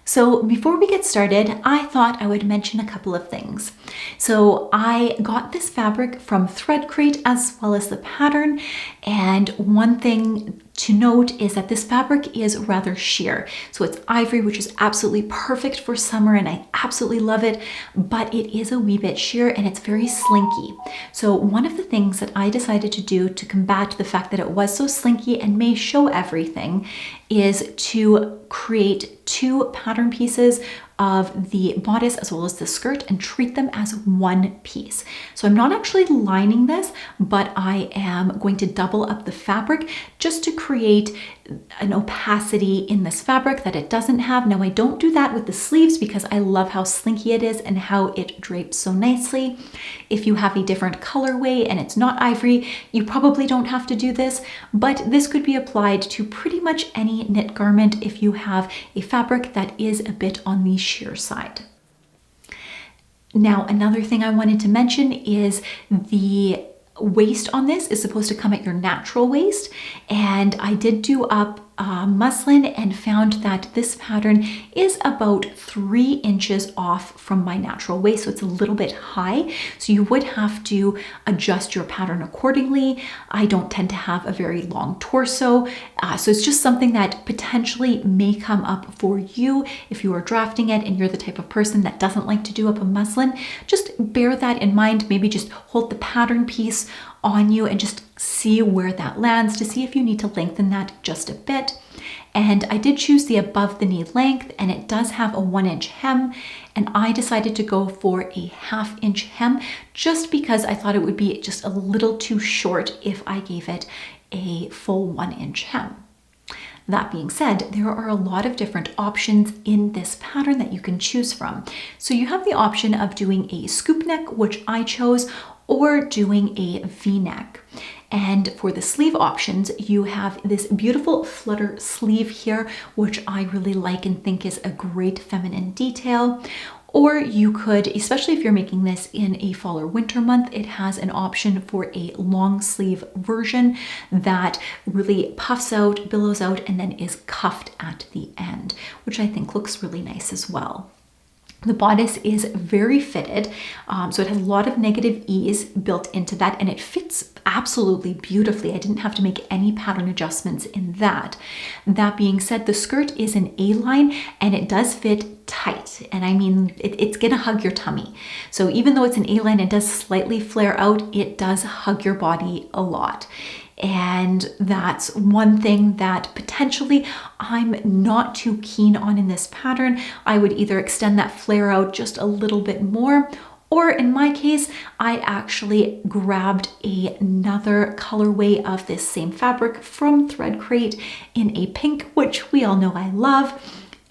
So before we get started, I thought I would mention a couple of things. So I got this fabric from Thread Crate as well as the pattern, and one thing to note is that this fabric is rather sheer. So it's ivory, which is absolutely perfect for summer and I absolutely love it, but it is a wee bit sheer and it's very slinky. So one of the things that I decided to do to combat the fact that it was so slinky and may show everything is to create two pattern pieces of the bodice as well as the skirt and treat them as one piece. So I'm not actually lining this, but I am going to double up the fabric just to create an opacity in this fabric that it doesn't have. Now I don't do that with the sleeves because I love how slinky it is and how it drapes so nicely. If you have a different colorway and it's not ivory, you probably don't have to do this, but this could be applied to pretty much any knit garment if you have a fabric that is a bit on the sheer side. Now, another thing I wanted to mention is the waist on this is supposed to come at your natural waist, and I did do up muslin and found that this pattern is about 3 inches off from my natural waist, so it's a little bit high, so you would have to adjust your pattern accordingly. I don't tend to have a very long torso, so it's just something that potentially may come up for you if you are drafting it and you're the type of person that doesn't like to do up a muslin. Just bear that in mind. Maybe just hold the pattern piece on you and just see where that lands to see if you need to lengthen that just a bit. And I did choose the above the knee length, and it does have a 1-inch hem, and I decided to go for a 1/2 inch hem just because I thought it would be just a little too short if I gave it a full 1-inch hem. That being said, there are a lot of different options in this pattern that you can choose from. So you have the option of doing a scoop neck, which I chose, or doing a V-neck. And for the sleeve options, you have this beautiful flutter sleeve here, which I really like and think is a great feminine detail. Or you could, especially if you're making this in a fall or winter month, it has an option for a long sleeve version that really puffs out, billows out, and then is cuffed at the end, which I think looks really nice as well. The bodice is very fitted, so it has a lot of negative ease built into that, and it fits absolutely beautifully. I didn't have to make any pattern adjustments in that. That being said, the skirt is an A-line and it does fit tight, and I mean it's gonna hug your tummy. So even though it's an A-line, it does slightly flare out, it does hug your body a lot. And that's one thing that potentially I'm not too keen on in this pattern. I would either extend that flare out just a little bit more, or in my case, I actually grabbed another colorway of this same fabric from Thread Crate in a pink, which we all know I love.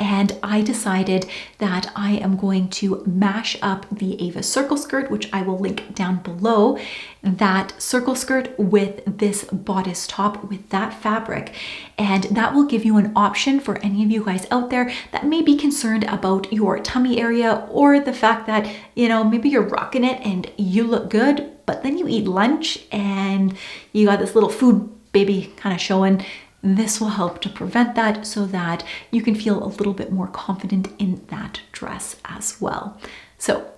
And I decided that I am going to mash up the Ava circle skirt, which I will link down below, that circle skirt with this bodice top with that fabric. And that will give you an option for any of you guys out there that may be concerned about your tummy area, or the fact that, you know, maybe you're rocking it and you look good, but then you eat lunch and you got this little food baby kind of showing. This will help to prevent that so that you can feel a little bit more confident in that dress as well. So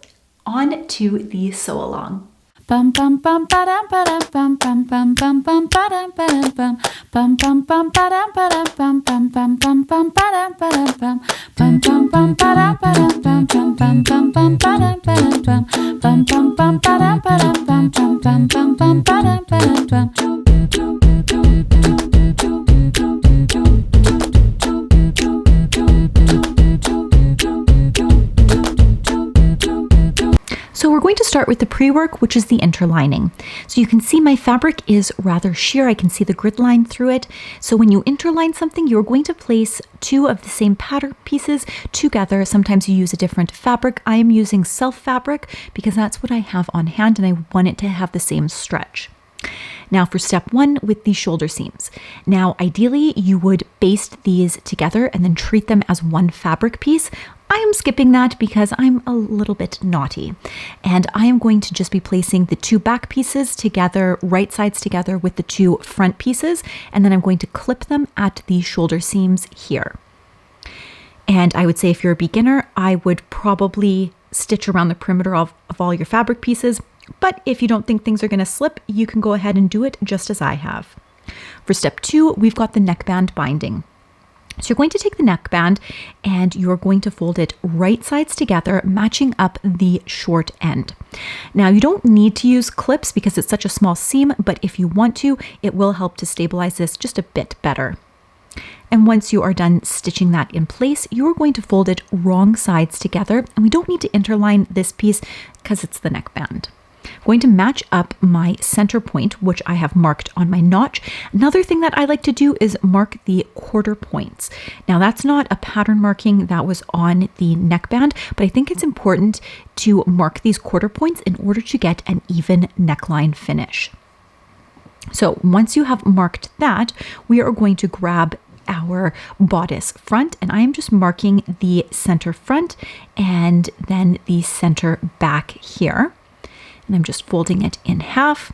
on to the sew along. Bum bum bum ba-dum ba-dum bum bum bum bum bum ba-dum ba-dum bum bum bum bum ba-dum ba-dum bum bum bum bum bum ba-dum ba-dum bum bum bum bum ba-dum ba-dum bum bum bum bum bum ba-dum ba-dum bum bum bum bum ba-dum ba-dum bum bum bum bum bum ba-dum ba-dum bum. So we're going to start with the pre-work, which is the interlining. So you can see my fabric is rather sheer. I can see the grid line through it. So when you interline something, you're going to place 2 of the same pattern pieces together. Sometimes you use a different fabric. I am using self fabric because that's what I have on hand and I want it to have the same stretch. Now for step 1 with the shoulder seams. Now ideally you would baste these together and then treat them as one fabric piece. I am skipping that because I'm a little bit naughty, and I am going to just be placing the 2 back pieces together, right sides together with the 2 front pieces, and then I'm going to clip them at the shoulder seams here. And I would say if you're a beginner, I would probably stitch around the perimeter of all your fabric pieces. But if you don't think things are going to slip, you can go ahead and do it just as I have. For step 2, we've got the neckband binding. So you're going to take the neckband and you're going to fold it right sides together, matching up the short end. Now you don't need to use clips because it's such a small seam, but if you want to, it will help to stabilize this just a bit better. And once you are done stitching that in place, you're going to fold it wrong sides together. And we don't need to interline this piece because it's the neckband. I'm going to match up my center point, which I have marked on my notch. Another thing that I like to do is mark the quarter points. Now that's not a pattern marking that was on the neckband, but I think it's important to mark these quarter points in order to get an even neckline finish. So once you have marked that, we are going to grab our bodice front, and I am just marking the center front and then the center back here. And I'm just folding it in half.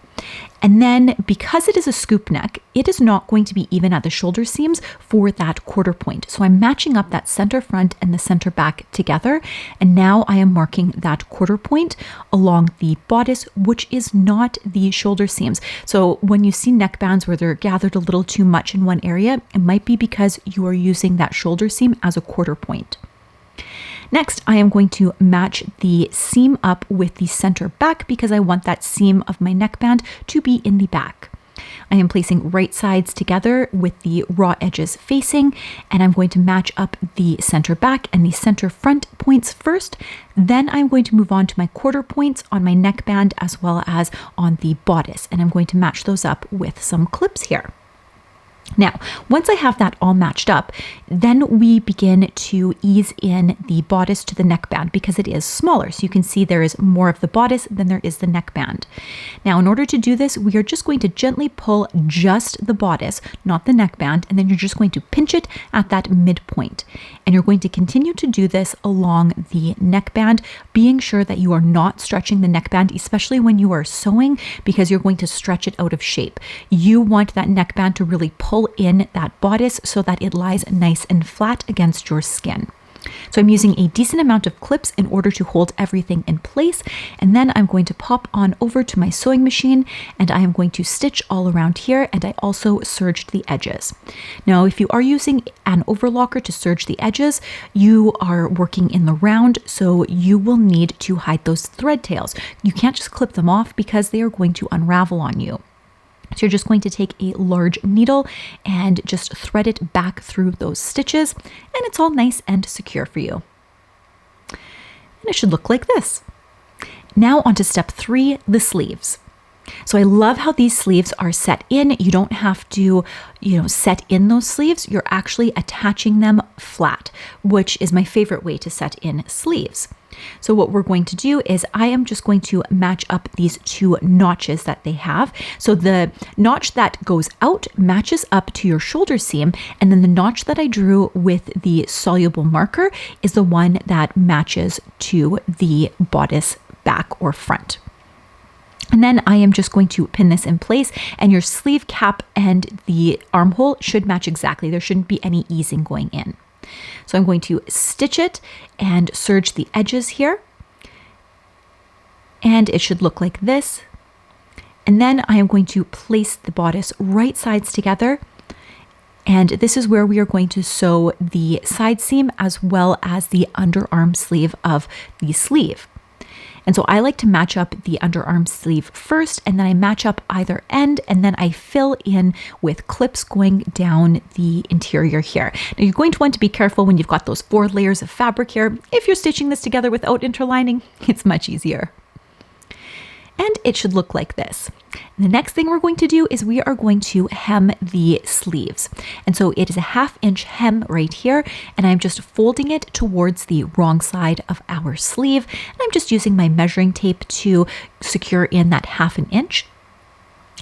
And then because it is a scoop neck, it is not going to be even at the shoulder seams for that quarter point. So I'm matching up that center front and the center back together. And now I am marking that quarter point along the bodice, which is not the shoulder seams. So when you see neckbands where they're gathered a little too much in one area, it might be because you are using that shoulder seam as a quarter point. Next, I am going to match the seam up with the center back because I want that seam of my neckband to be in the back. I am placing right sides together with the raw edges facing, and I'm going to match up the center back and the center front points first. Then I'm going to move on to my quarter points on my neckband as well as on the bodice, and I'm going to match those up with some clips here. Now, once I have that all matched up, then we begin to ease in the bodice to the neckband because it is smaller. So you can see there is more of the bodice than there is the neckband. Now, in order to do this, we are just going to gently pull just the bodice, not the neckband, and then you're just going to pinch it at that midpoint. And you're going to continue to do this along the neckband, being sure that you are not stretching the neckband, especially when you are sewing, because you're going to stretch it out of shape. You want that neckband to really pull in that bodice so that it lies nice and flat against your skin. So I'm using a decent amount of clips in order to hold everything in place, and then I'm going to pop on over to my sewing machine and I am going to stitch all around here, and I also serged the edges. Now if you are using an overlocker to serge the edges, you are working in the round, so you will need to hide those thread tails. You can't just clip them off because they are going to unravel on you. So you're just going to take a large needle and just thread it back through those stitches, and it's all nice and secure for you. And it should look like this. Now on to step 3, the sleeves. So I love how these sleeves are set in. You don't have to, set in those sleeves. You're actually attaching them flat, which is my favorite way to set in sleeves. So what we're going to do is I am just going to match up these 2 notches that they have. So the notch that goes out matches up to your shoulder seam, and then the notch that I drew with the soluble marker is the one that matches to the bodice back or front. And then I am just going to pin this in place, and your sleeve cap and the armhole should match exactly. There shouldn't be any easing going in. So I'm going to stitch it and serge the edges here, and it should look like this. And then I am going to place the bodice right sides together, and this is where we are going to sew the side seam as well as the underarm sleeve of the sleeve. And so I like to match up the underarm sleeve first, and then I match up either end, and then I fill in with clips going down the interior here. Now you're going to want to be careful when you've got those 4 layers of fabric here. If you're stitching this together without interlining, it's much easier. And it should look like this. The next thing we're going to do is we are going to hem the sleeves. And so it is a 1/2 inch hem right here, and I'm just folding it towards the wrong side of our sleeve. And I'm just using my measuring tape to secure in that 1/2 inch.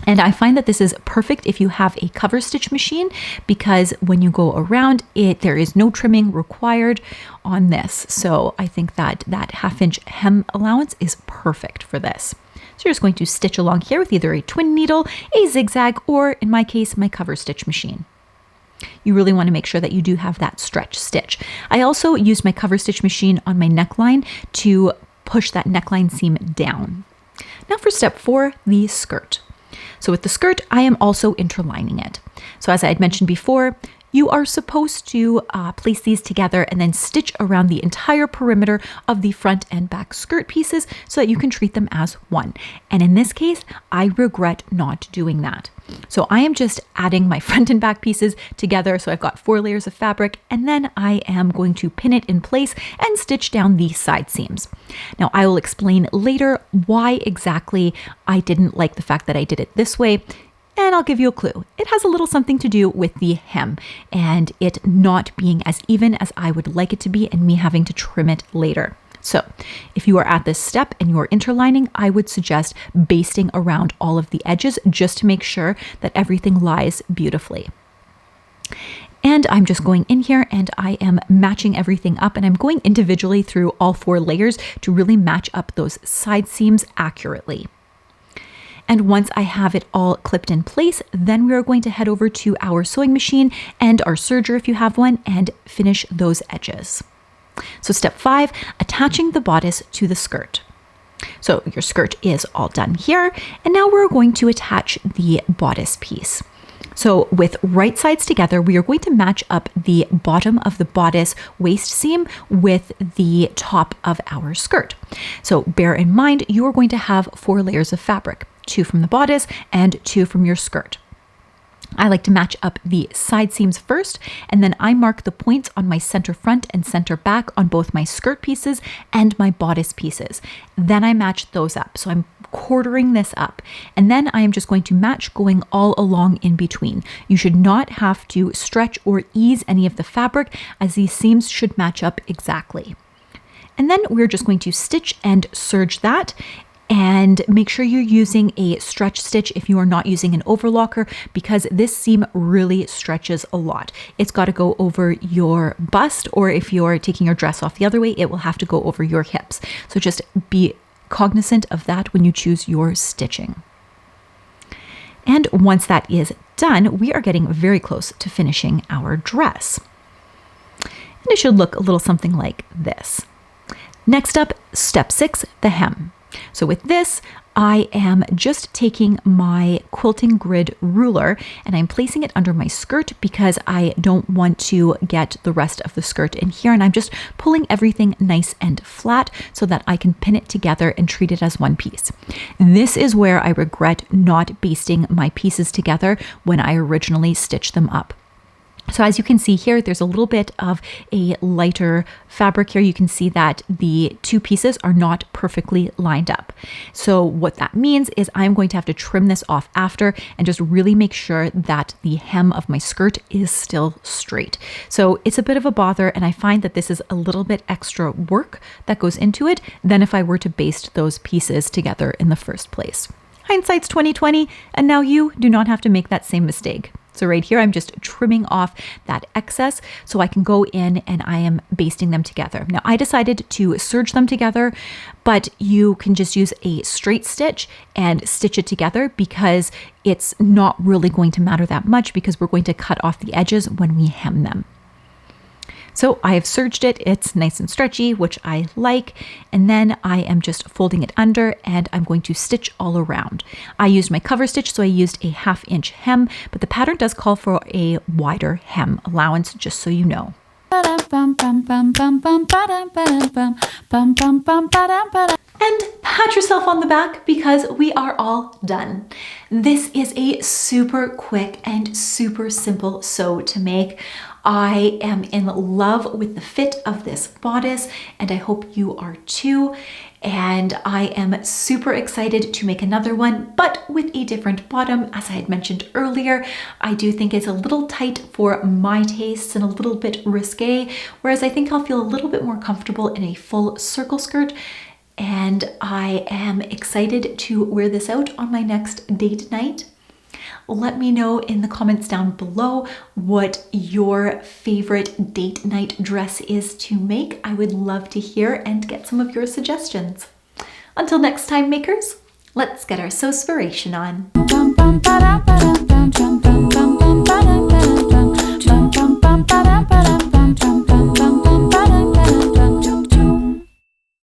And I find that this is perfect if you have a cover stitch machine, because when you go around it, there is no trimming required on this. So I think that 1/2 inch hem allowance is perfect for this. So you're just going to stitch along here with either a twin needle, a zigzag, or in my case, my cover stitch machine. You really want to make sure that you do have that stretch stitch. I also used my cover stitch machine on my neckline to push that neckline seam down. Now for step 4, the skirt. So with the skirt, I am also interlining it. So as I had mentioned before, you are supposed to place these together and then stitch around the entire perimeter of the front and back skirt pieces so that you can treat them as one. And in this case, I regret not doing that. So I am just adding my front and back pieces together. So I've got 4 layers of fabric, and then I am going to pin it in place and stitch down the side seams. Now I will explain later why exactly I didn't like the fact that I did it this way. And I'll give you a clue. It has a little something to do with the hem and it not being as even as I would like it to be and me having to trim it later. So if you are at this step and you're interlining, I would suggest basting around all of the edges just to make sure that everything lies beautifully. And I'm just going in here and I am matching everything up, and I'm going individually through all 4 layers to really match up those side seams accurately. And once I have it all clipped in place, then we are going to head over to our sewing machine and our serger if you have one and finish those edges. So step 5, attaching the bodice to the skirt. So your skirt is all done here, and now we're going to attach the bodice piece. So with right sides together, we are going to match up the bottom of the bodice waist seam with the top of our skirt. So bear in mind, you are going to have 4 layers of fabric. 2 from the bodice and 2 from your skirt. I like to match up the side seams first, and then I mark the points on my center front and center back on both my skirt pieces and my bodice pieces. Then I match those up. So I'm quartering this up, and then I am just going to match going all along in between. You should not have to stretch or ease any of the fabric, as these seams should match up exactly. And then we're just going to stitch and serge that. And make sure you're using a stretch stitch if you are not using an overlocker, because this seam really stretches a lot. It's got to go over your bust, or if you're taking your dress off the other way, it will have to go over your hips. So just be cognizant of that when you choose your stitching. And once that is done, we are getting very close to finishing our dress. And it should look a little something like this. Next up, step 6, the hem. So with this, I am just taking my quilting grid ruler and I'm placing it under my skirt because I don't want to get the rest of the skirt in here. And I'm just pulling everything nice and flat so that I can pin it together and treat it as one piece. This is where I regret not basting my pieces together when I originally stitched them up. So as you can see here, there's a little bit of a lighter fabric here. You can see that the 2 pieces are not perfectly lined up. So what that means is I'm going to have to trim this off after and just really make sure that the hem of my skirt is still straight. So it's a bit of a bother, and I find that this is a little bit extra work that goes into it than if I were to baste those pieces together in the first place. Hindsight's 20/20, and now you do not have to make that same mistake. So right here, I'm just trimming off that excess so I can go in and I am basting them together. Now I decided to serge them together, but you can just use a straight stitch and stitch it together because it's not really going to matter that much because we're going to cut off the edges when we hem them. So I have serged it, it's nice and stretchy, which I like, and then I am just folding it under and I'm going to stitch all around. I used my cover stitch, so I used a 1/2 inch hem, but the pattern does call for a wider hem allowance, just so you know. And pat yourself on the back because we are all done. This is a super quick and super simple sew to make. I am in love with the fit of this bodice and I hope you are too. And I am super excited to make another one, but with a different bottom. As I had mentioned earlier, I do think it's a little tight for my tastes and a little bit risque, whereas I think I'll feel a little bit more comfortable in a full circle skirt. And I am excited to wear this out on my next date night. Let me know in the comments down below what your favorite date night dress is to make. I would love to hear and get some of your suggestions. Until next time, makers, let's get our sewspiration on. drum.